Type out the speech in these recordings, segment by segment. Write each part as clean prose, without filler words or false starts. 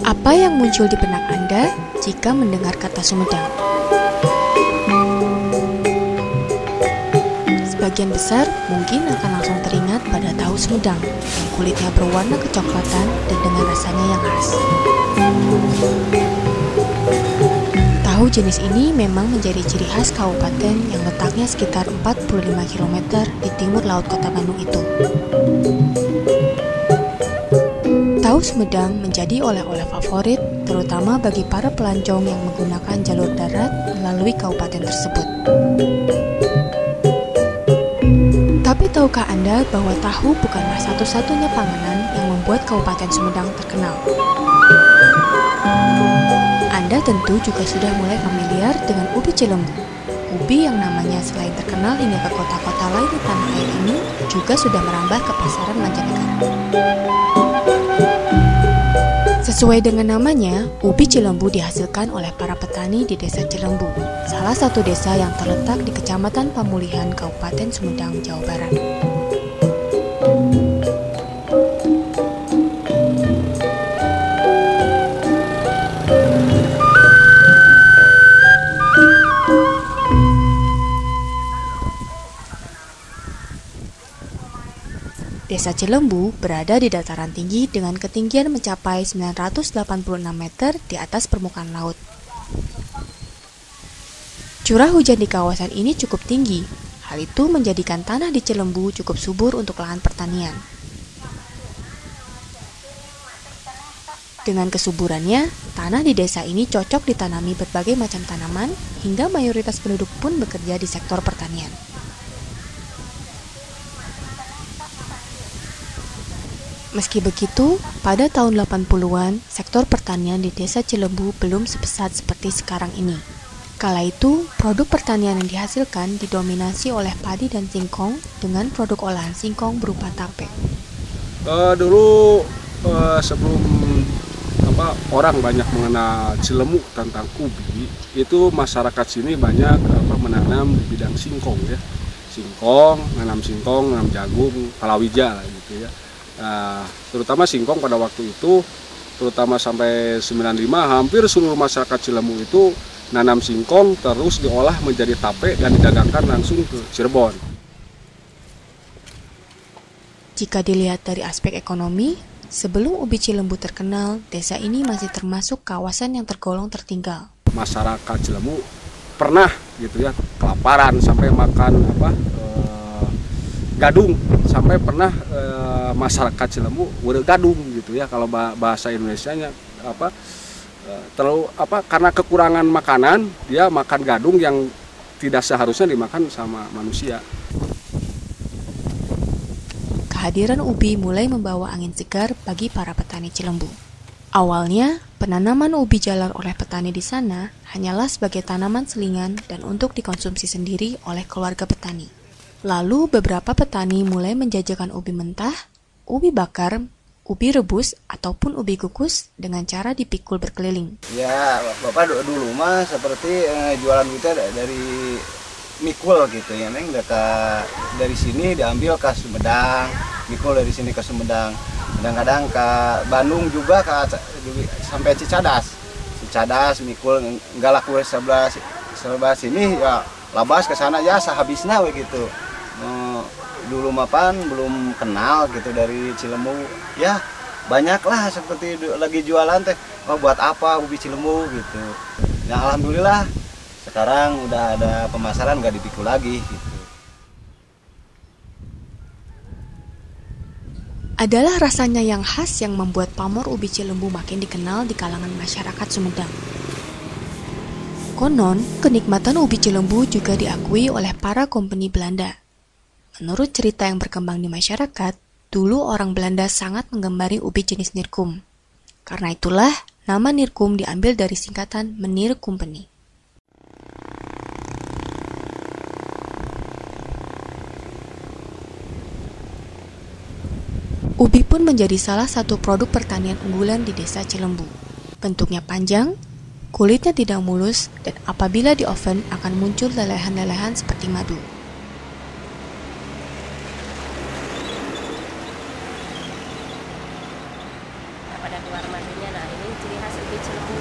Apa yang muncul di benak Anda jika mendengar kata Sumedang? Sebagian besar mungkin akan langsung teringat pada tahu Sumedang yang kulitnya berwarna kecoklatan dan dengan rasanya yang khas. Tahu jenis ini memang menjadi ciri khas kabupaten yang letaknya sekitar 45 km di timur laut kota Bandung itu. Tahu Sumedang menjadi oleh-oleh favorit, terutama bagi para pelancong yang menggunakan jalur darat melalui kabupaten tersebut. Tapi tahukah Anda bahwa tahu bukanlah satu-satunya panganan yang membuat Kabupaten Sumedang terkenal? Anda tentu juga sudah mulai familiar dengan ubi cilembu. Ubi yang namanya selain terkenal hingga ke kota-kota lain di tanah air ini juga sudah merambah ke pasaran mancanegara. Sesuai dengan namanya, ubi cilembu dihasilkan oleh para petani di Desa Cilembu, salah satu desa yang terletak di Kecamatan Pamulihan, Kabupaten Sumedang, Jawa Barat. Desa Cilembu berada di dataran tinggi dengan ketinggian mencapai 986 meter di atas permukaan laut. Curah hujan di kawasan ini cukup tinggi. Hal itu menjadikan tanah di Cilembu cukup subur untuk lahan pertanian. Dengan kesuburannya, tanah di desa ini cocok ditanami berbagai macam tanaman hingga mayoritas penduduk pun bekerja di sektor pertanian. Meski begitu, pada tahun 80-an, sektor pertanian di Desa Cilembu belum sebesar seperti sekarang ini. Kala itu, produk pertanian yang dihasilkan didominasi oleh padi dan singkong dengan produk olahan singkong berupa tape. Dulu sebelum orang banyak mengenal Cilembu tentang ubi, itu masyarakat sini banyak menanam di bidang singkong ya. Menanam singkong, menanam jagung, palawija lah gitu ya. Terutama singkong pada waktu itu, terutama sampai 95, hampir seluruh masyarakat Cilembu itu nanam singkong terus diolah menjadi tape dan didagangkan langsung ke Cirebon. Jika dilihat dari aspek ekonomi, sebelum ubi Cilembu terkenal, desa ini masih termasuk kawasan yang tergolong tertinggal. Masyarakat Cilembu pernah gitu ya kelaparan sampai makan gadung, sampai pernah masyarakat Cilembu udah gadung gitu ya kalau bahasa Indonesianya karena kekurangan makanan dia makan gadung yang tidak seharusnya dimakan sama manusia. Kehadiran ubi mulai membawa angin segar bagi para petani Cilembu. Awalnya, penanaman ubi jalar oleh petani di sana hanyalah sebagai tanaman selingan dan untuk dikonsumsi sendiri oleh keluarga petani. Lalu beberapa petani mulai menjajakan ubi mentah, ubi bakar, ubi rebus, ataupun ubi kukus dengan cara dipikul berkeliling. Ya, Bapak dulu mah seperti jualan kita dari mikul gitu ya, Neng. Dari sini diambil ke Sumedang, mikul dari sini ke Sumedang. Kadang-kadang ke Bandung juga sampai Cicadas mikul nggak laku sebelah sini ya labas ke sana ya sehabisnya gitu. Dulu mapan belum kenal gitu dari Cilembu ya banyaklah seperti lagi jualan teh buat apa ubi Cilembu gitu ya. Alhamdulillah sekarang udah ada pemasaran nggak dipikul lagi gitu. Adalah rasanya yang khas yang membuat pamor ubi Cilembu makin dikenal di kalangan masyarakat Sumedang. Konon, kenikmatan ubi Cilembu juga diakui oleh para kompeni Belanda. Menurut cerita yang berkembang di masyarakat, dulu orang Belanda sangat menggembari ubi jenis Nirkum. Karena itulah, nama Nirkum diambil dari singkatan Menir Company. Ubi pun menjadi salah satu produk pertanian unggulan di Desa Cilembu. Bentuknya panjang, kulitnya tidak mulus, dan apabila di oven akan muncul lelehan-lelehan seperti madu. ubi Cilembu?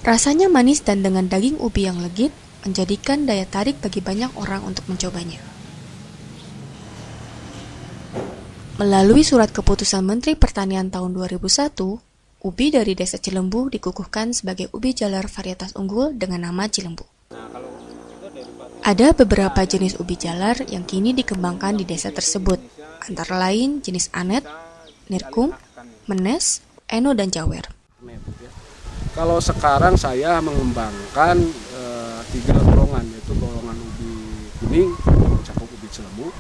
Rasanya manis dan dengan daging ubi yang legit menjadikan daya tarik bagi banyak orang untuk mencobanya. Melalui surat keputusan Menteri Pertanian tahun 2001, ubi dari Desa Cilembu dikukuhkan sebagai ubi jalar varietas unggul dengan nama Cilembu. Ada beberapa jenis ubi jalar yang kini dikembangkan di desa tersebut, antara lain jenis Anet, Nirkum, Menes, Eno, dan Jawer. Kalau sekarang saya mengembangkan 3 golongan, yaitu golongan ubi kuning mencakup ubi Cilembu,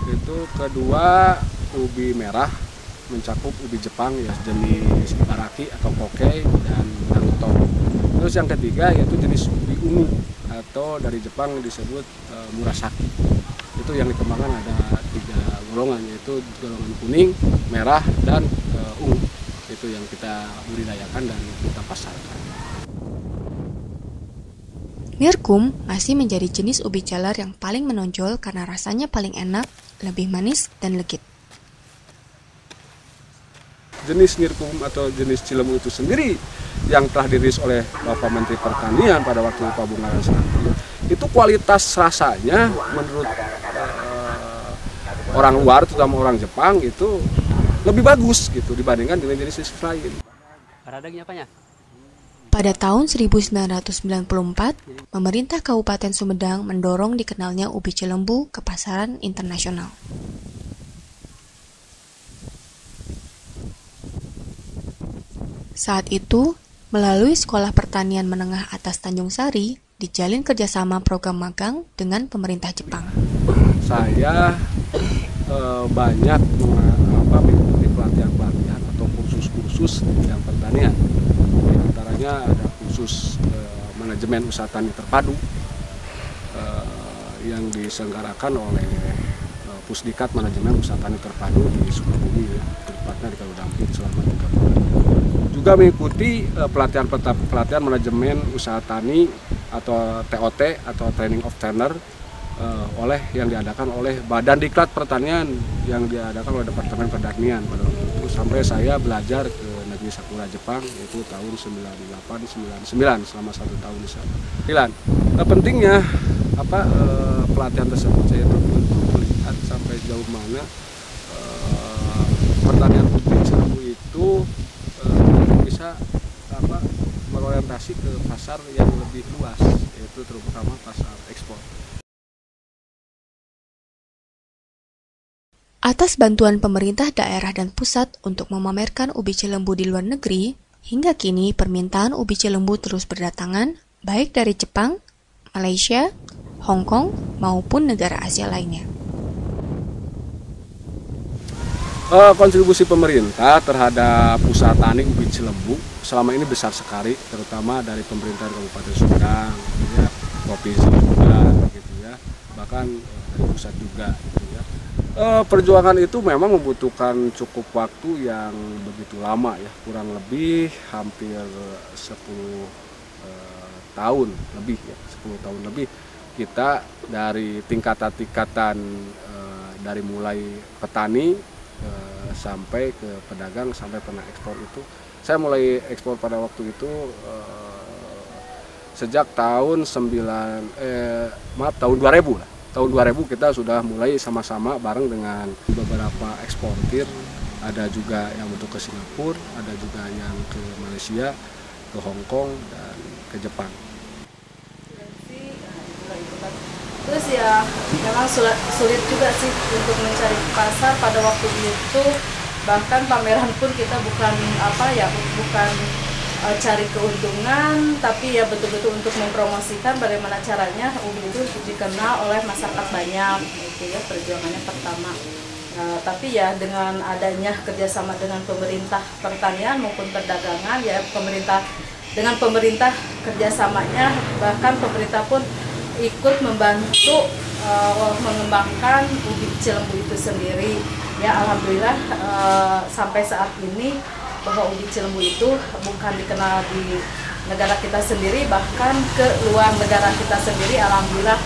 itu kedua ubi merah mencakup ubi Jepang ya jenis Ibaraki atau Kokei dan Naruto. Terus yang ketiga yaitu jenis ubi ungu atau dari Jepang disebut Murasaki. Itu yang dikembangkan ada 3 golongan, yaitu golongan kuning, merah, dan ungu. Itu yang kita budidayakan dan kita pasarkan. Nirkum masih menjadi jenis ubi jalar yang paling menonjol karena rasanya paling enak, lebih manis, dan legit. Jenis Nirkum atau jenis Cilembu itu sendiri yang telah dirilis oleh Bapak Menteri Pertanian pada waktu Pak Bunga itu kualitas rasanya menurut orang luar, terutama orang Jepang, itu lebih bagus gitu dibandingkan dengan jenis lain. Pada tahun 1994, pemerintah Kabupaten Sumedang mendorong dikenalnya ubi Cilembu ke pasaran internasional. Saat itu, melalui Sekolah Pertanian Menengah Atas Tanjung Sari, dijalin kerjasama program magang dengan pemerintah Jepang. Saya banyak mengikuti pelatihan-pelatihan atau kursus-kursus di bidang pertanian. Di antaranya ada kursus manajemen usaha tani terpadu yang diselenggarakan oleh Pusdikat Manajemen Usaha Tani Terpadu di Sukabumi, tepatnya di Kaludampit selama 3 bulan. Juga mengikuti pelatihan manajemen usaha tani atau TOT atau Training of Trainer oleh yang diadakan oleh Badan Diklat Pertanian yang diadakan oleh Departemen Pertanian pada waktu itu, sampai saya belajar ke negeri Sakura Jepang yaitu tahun 98-99 selama 1 tahun di sana. Pentingnya pelatihan tersebut yaitu untuk melihat sampai jauh mana pertanian ubi Cilembu itu bisa berorientasi ke pasar yang lebih luas, yaitu terutama pasar ekspor. Atas bantuan pemerintah daerah dan pusat untuk memamerkan ubi Cilembu di luar negeri, hingga kini permintaan ubi Cilembu terus berdatangan, baik dari Jepang, Malaysia, Hong Kong, maupun negara Asia lainnya. Kontribusi pemerintah terhadap usaha tani ubi Cilembu selama ini besar sekali, terutama dari pemerintah Kabupaten Sumedang, ya, provinsi juga, gitu ya, bahkan dari pusat juga. Gitu ya. Perjuangan itu memang membutuhkan cukup waktu yang begitu lama ya, kurang lebih hampir 10 tahun lebih ya, 10 tahun lebih kita dari tingkatan-tingkatan dari mulai petani sampai ke pedagang sampai pernah ekspor itu. Saya mulai ekspor pada waktu itu sejak tahun 2000 lah. Tahun 2000 kita sudah mulai sama-sama bareng dengan beberapa eksportir, ada juga yang untuk ke Singapura, ada juga yang ke Malaysia, ke Hong Kong, dan ke Jepang. Terus ya memang sulit juga sih untuk mencari pasar pada waktu itu, bahkan pameran pun kita bukan cari keuntungan, tapi ya betul-betul untuk mempromosikan bagaimana caranya ubi itu dikenal oleh masyarakat banyak, gitu ya, perjuangannya pertama. Tapi ya dengan adanya kerjasama dengan pemerintah pertanian maupun perdagangan, ya dengan pemerintah kerjasamanya, bahkan pemerintah pun ikut membantu mengembangkan ubi Cilembu itu sendiri. Ya alhamdulillah sampai saat ini bahwa ubi Cilembu itu bukan dikenal di negara kita sendiri, bahkan ke luar negara kita sendiri. Alhamdulillah,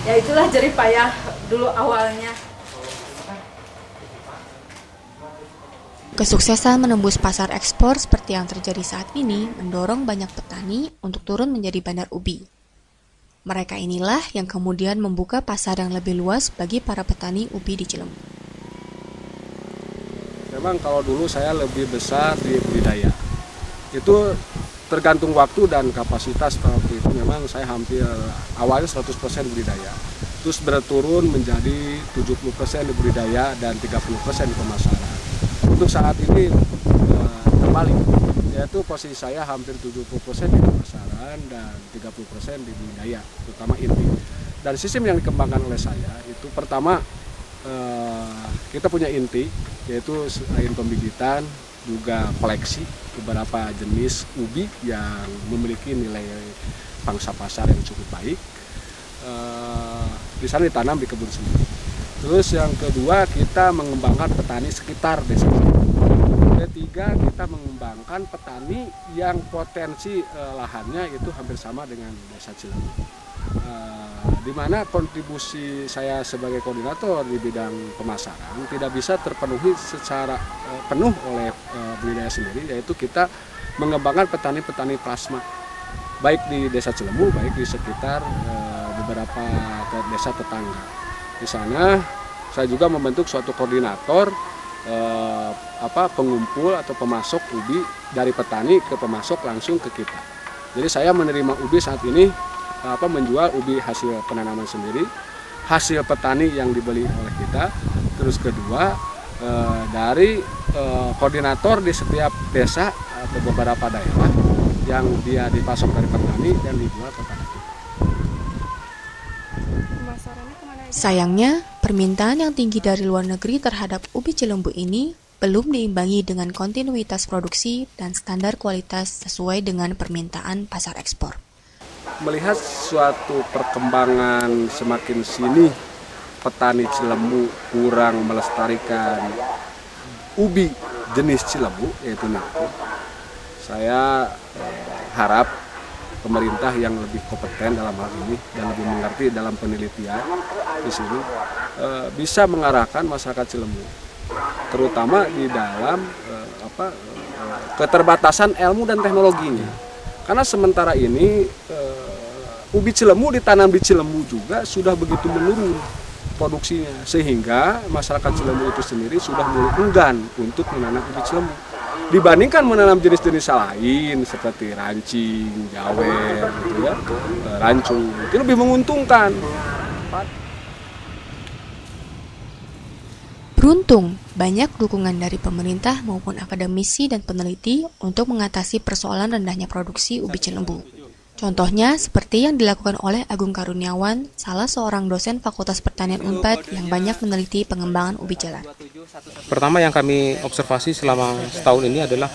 ya itulah jerih payah dulu awalnya. Kesuksesan menembus pasar ekspor seperti yang terjadi saat ini mendorong banyak petani untuk turun menjadi bandar ubi. Mereka inilah yang kemudian membuka pasar yang lebih luas bagi para petani ubi di Cilembu. Memang kalau dulu saya lebih besar di budidaya. Itu tergantung waktu dan kapasitas. Waktu itu memang saya hampir awalnya 100% budidaya. Terus berturun menjadi 70% di budidaya dan 30% di pemasaran. Untuk saat ini terbalik, yaitu posisi saya hampir 70% di pemasaran dan 30% di budidaya, terutama inti. Dan sistem yang dikembangkan oleh saya itu pertama kita punya inti, yaitu selain pembibitan juga koleksi beberapa jenis ubi yang memiliki nilai pangsa pasar yang cukup baik. Di sana ditanam di kebun sendiri. Terus yang kedua, kita mengembangkan petani sekitar desa. Ketiga, kita mengembangkan petani yang potensi lahannya itu hampir sama dengan desa Cilembu. Di mana kontribusi saya sebagai koordinator di bidang pemasaran tidak bisa terpenuhi secara penuh oleh budidaya sendiri, yaitu kita mengembangkan petani-petani plasma, baik di desa Cilembu, baik di sekitar beberapa desa tetangga. Di sana saya juga membentuk suatu koordinator pengumpul atau pemasok ubi dari petani ke pemasok langsung ke kita. Jadi saya menerima ubi saat ini menjual ubi hasil penanaman sendiri, hasil petani yang dibeli oleh kita. Terus kedua dari koordinator di setiap desa atau beberapa daerah yang dia dipasok dari petani dan dijual ke petani. Sayangnya, permintaan yang tinggi dari luar negeri terhadap ubi Cilembu ini belum diimbangi dengan kontinuitas produksi dan standar kualitas sesuai dengan permintaan pasar ekspor. Melihat suatu perkembangan semakin sini, petani Cilembu kurang melestarikan ubi jenis Cilembu, yaitu nangka. Saya harap pemerintah yang lebih kompeten dalam hal ini dan lebih mengerti dalam penelitian di sini bisa mengarahkan masyarakat Cilembu, terutama di dalam keterbatasan ilmu dan teknologinya. Karena sementara ini ubi Cilembu ditanam di Cilembu juga sudah begitu menurun produksinya, sehingga masyarakat Cilembu itu sendiri sudah mulai enggan untuk menanam ubi Cilembu dibandingkan menanam jenis-jenis lain seperti rancing, jawer, gitu ya, rancung. Itu lebih menguntungkan. Beruntung, banyak dukungan dari pemerintah maupun akademisi dan peneliti untuk mengatasi persoalan rendahnya produksi ubi Cilembu. Contohnya seperti yang dilakukan oleh Agung Karuniawan, salah seorang dosen Fakultas Pertanian Unpad yang banyak meneliti pengembangan ubi jalar. Pertama yang kami observasi selama setahun ini adalah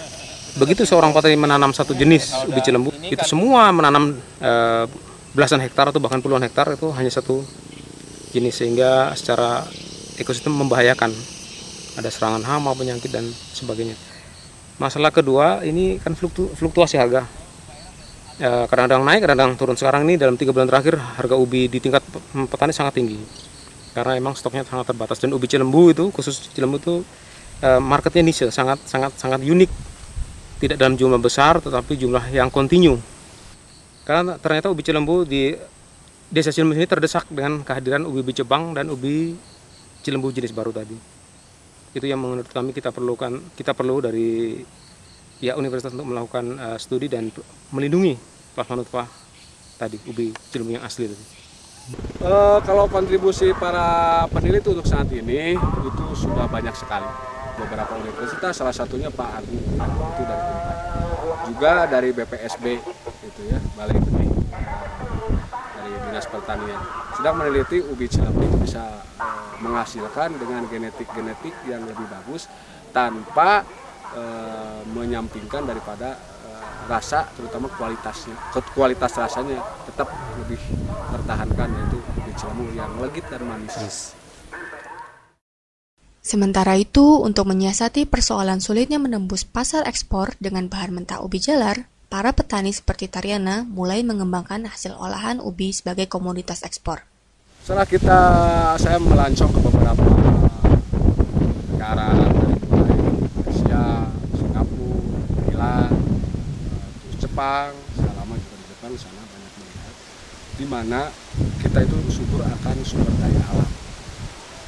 begitu seorang petani menanam satu jenis ubi Cilembu, itu semua menanam belasan hektar atau bahkan puluhan hektar itu hanya satu jenis, sehingga secara ekosistem membahayakan. Ada serangan hama, penyakit dan sebagainya. Masalah kedua ini kan fluktuasi harga. Kadang-kadang naik, kadang-kadang turun. Sekarang ini dalam 3 bulan terakhir harga ubi di tingkat petani sangat tinggi karena emang stoknya sangat terbatas, dan ubi Cilembu itu, khusus Cilembu itu marketnya niche, sangat unik, tidak dalam jumlah besar tetapi jumlah yang kontinu. Karena ternyata ubi Cilembu di desa Cilembu ini terdesak dengan kehadiran ubi Jepang dan ubi Cilembu jenis baru tadi. Itu yang menurut kami kita perlu dari pihak universitas untuk melakukan studi dan melindungi plasma nutfah tadi, ubi Cilembu yang asli tadi. Kalau kontribusi para peneliti untuk saat ini itu sudah banyak sekali. Beberapa universitas, salah satunya Pak Agung itu dari Unpad, juga dari BPSB itu ya, Balai Benih dari Dinas Pertanian, sedang meneliti ubi Cilembu itu bisa menghasilkan dengan genetik yang lebih bagus tanpa menyampingkan daripada rasa, terutama kualitas rasanya tetap lebih tertahankan, yaitu ubi Cilembu yang legit dan manis. Sementara itu, untuk menyiasati persoalan sulitnya menembus pasar ekspor dengan bahan mentah ubi jalar, para petani seperti Tariana mulai mengembangkan hasil olahan ubi sebagai komoditas ekspor. Setelah saya melancong ke beberapa negara dari mulai Malaysia, Singapura, Thailand, terus Jepang, saya lama juga di Jepang, sana banyak melihat di mana kita itu subur akan sumber daya alam.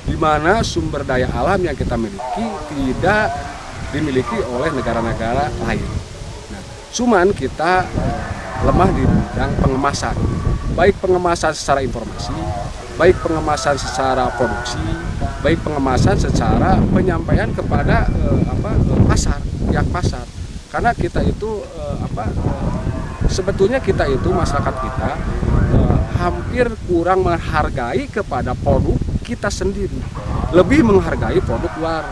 Di mana sumber daya alam yang kita miliki tidak dimiliki oleh negara-negara lain. Nah, cuman kita lemah di bidang pengemasan, baik pengemasan secara informasi, baik pengemasan secara produksi, baik pengemasan secara penyampaian kepada pasar, pihak pasar. Karena kita itu sebetulnya kita itu masyarakat kita hampir kurang menghargai kepada produk kita sendiri, lebih menghargai produk luar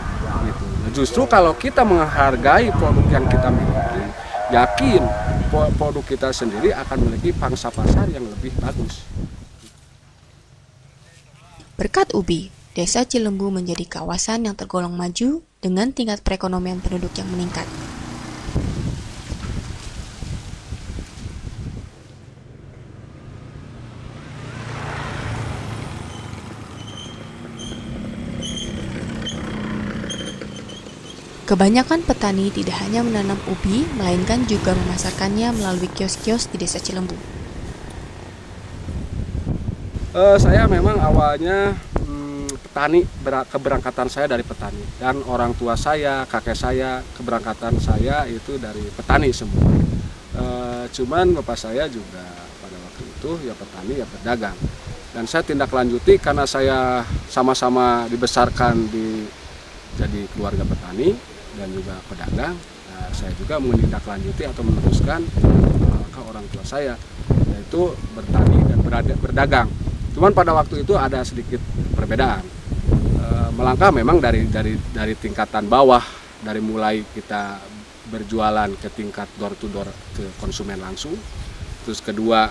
gitu. Nah, justru kalau kita menghargai produk yang kita miliki, yakin produk kita sendiri akan memiliki pangsa pasar yang lebih bagus. Berkat ubi, Desa Cilembu menjadi kawasan yang tergolong maju dengan tingkat perekonomian penduduk yang meningkat. Kebanyakan petani tidak hanya menanam ubi, melainkan juga memasarkannya melalui kios-kios di Desa Cilembu. Saya memang awalnya petani, keberangkatan saya dari petani, dan orang tua saya, kakek saya, keberangkatan saya itu dari petani semua. Cuman bapak saya juga pada waktu itu ya petani ya pedagang, dan saya tindak lanjuti karena saya sama-sama dibesarkan jadi keluarga petani dan juga pedagang. Nah, saya juga menindaklanjuti atau meneruskan ke orang tua saya, yaitu bertani dan berdagang. Cuman pada waktu itu ada sedikit perbedaan. Melangkah memang dari tingkatan bawah, dari mulai kita berjualan ke tingkat door to door ke konsumen langsung. Terus kedua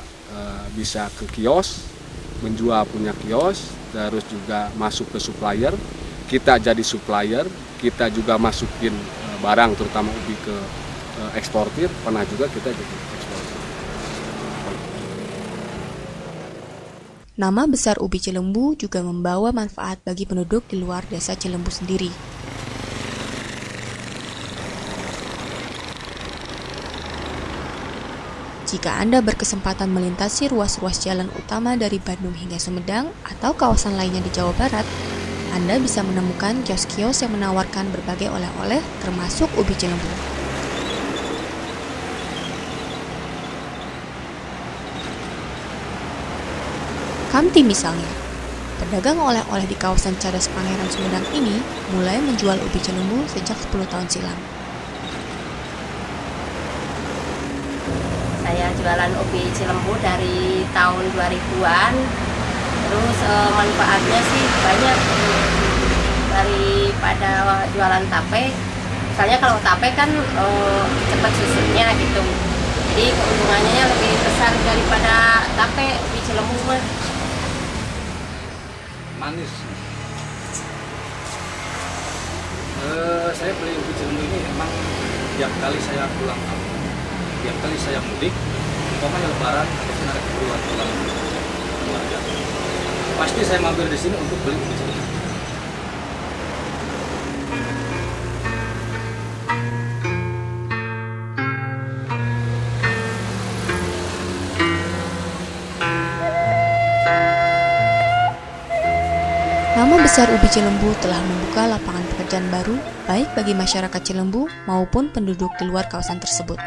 bisa ke kios, menjual punya kios, terus juga masuk ke supplier. Kita jadi supplier, kita juga masukin barang terutama ubi ke eksportir, pernah juga kita jadi eksportir. Nama besar ubi Cilembu juga membawa manfaat bagi penduduk di luar Desa Cilembu sendiri. Jika Anda berkesempatan melintasi ruas-ruas jalan utama dari Bandung hingga Sumedang atau kawasan lainnya di Jawa Barat, Anda bisa menemukan kios-kios yang menawarkan berbagai oleh-oleh termasuk ubi Cilembu. Kamti misalnya, pedagang oleh-oleh di kawasan Cadas Pangeran Sumedang ini mulai menjual ubi Cilembu sejak 10 tahun silam. Saya jualan ubi Cilembu dari tahun 2000-an. Terus manfaatnya sih banyak daripada jualan tape. Misalnya kalau tape kan cepat susutnya gitu. Jadi keuntungannya lebih besar daripada tape ubi Cilembu mah. Manis. Saya beli ubi Cilembu ini emang tiap kali saya pulang kampung, tiap kali saya mudik, umpamanya lebaran ataupun ada keperluan pulang keluarga, pasti saya mampir di sini untuk beli ubi Cilembu. Nama besar ubi Cilembu telah membuka lapangan pekerjaan baru baik bagi masyarakat Cilembu maupun penduduk di luar kawasan tersebut.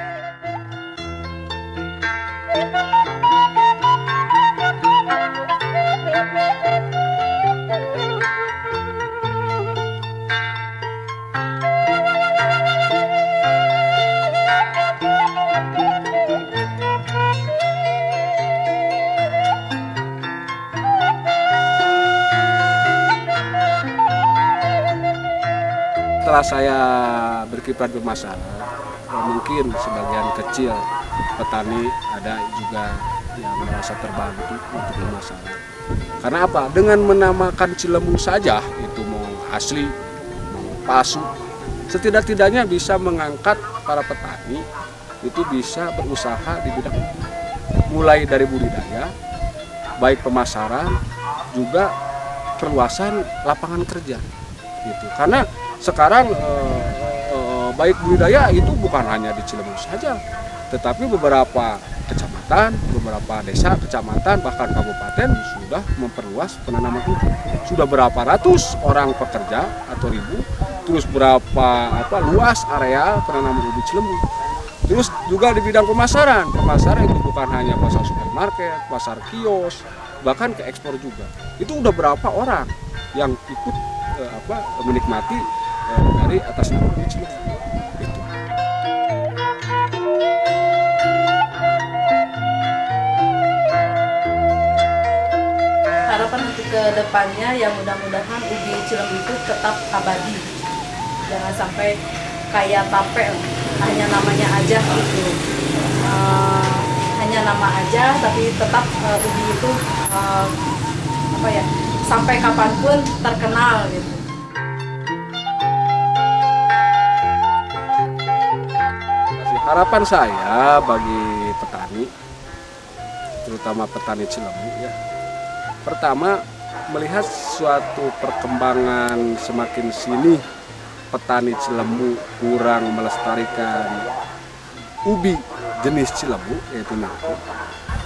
Setelah saya berkiprah bermasalah, mungkin sebagian kecil petani ada juga yang merasa terbantu untuk bermasalah. Karena apa? Dengan menamakan Cilembu saja, itu mau asli, mau palsu, setidak-tidaknya bisa mengangkat para petani itu bisa berusaha di bidang mulai dari budidaya, baik pemasaran, juga perluasan lapangan kerja gitu. Karena sekarang baik budidaya itu bukan hanya di Cilembu saja, tetapi beberapa kecamatan, beberapa desa, kecamatan, bahkan kabupaten sudah memperluas penanaman ubi. Sudah berapa ratus orang pekerja atau ribu, terus berapa luas area penanaman ubi Cilembu. Terus juga di bidang pemasaran itu bukan hanya pasar supermarket, pasar kios, bahkan ke ekspor juga. Itu udah berapa orang yang ikut menikmati dari atas nama ubi Cilembu. Itu. Harapan untuk ke depannya ya mudah-mudahan ubi Cilembu itu tetap abadi. Jangan sampai kayak tape, hanya namanya aja gitu. Hanya nama aja tapi tetap ubi itu sampai kapanpun terkenal gitu. Harapan saya bagi petani, terutama petani Cilembu ya. Pertama, melihat suatu perkembangan semakin sini petani Cilembu kurang melestarikan ubi jenis Cilembu yaitu nangka.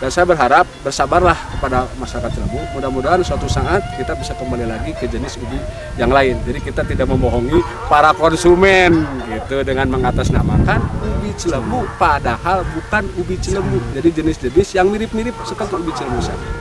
Dan saya berharap bersabarlah kepada masyarakat Cilembu. Mudah-mudahan suatu saat kita bisa kembali lagi ke jenis ubi yang lain. Jadi kita tidak membohongi para konsumen gitu dengan mengatasnamakan ubi Cilembu padahal bukan ubi Cilembu. Jadi jenis-jenis yang mirip-mirip seperti ubi Cilembu saja.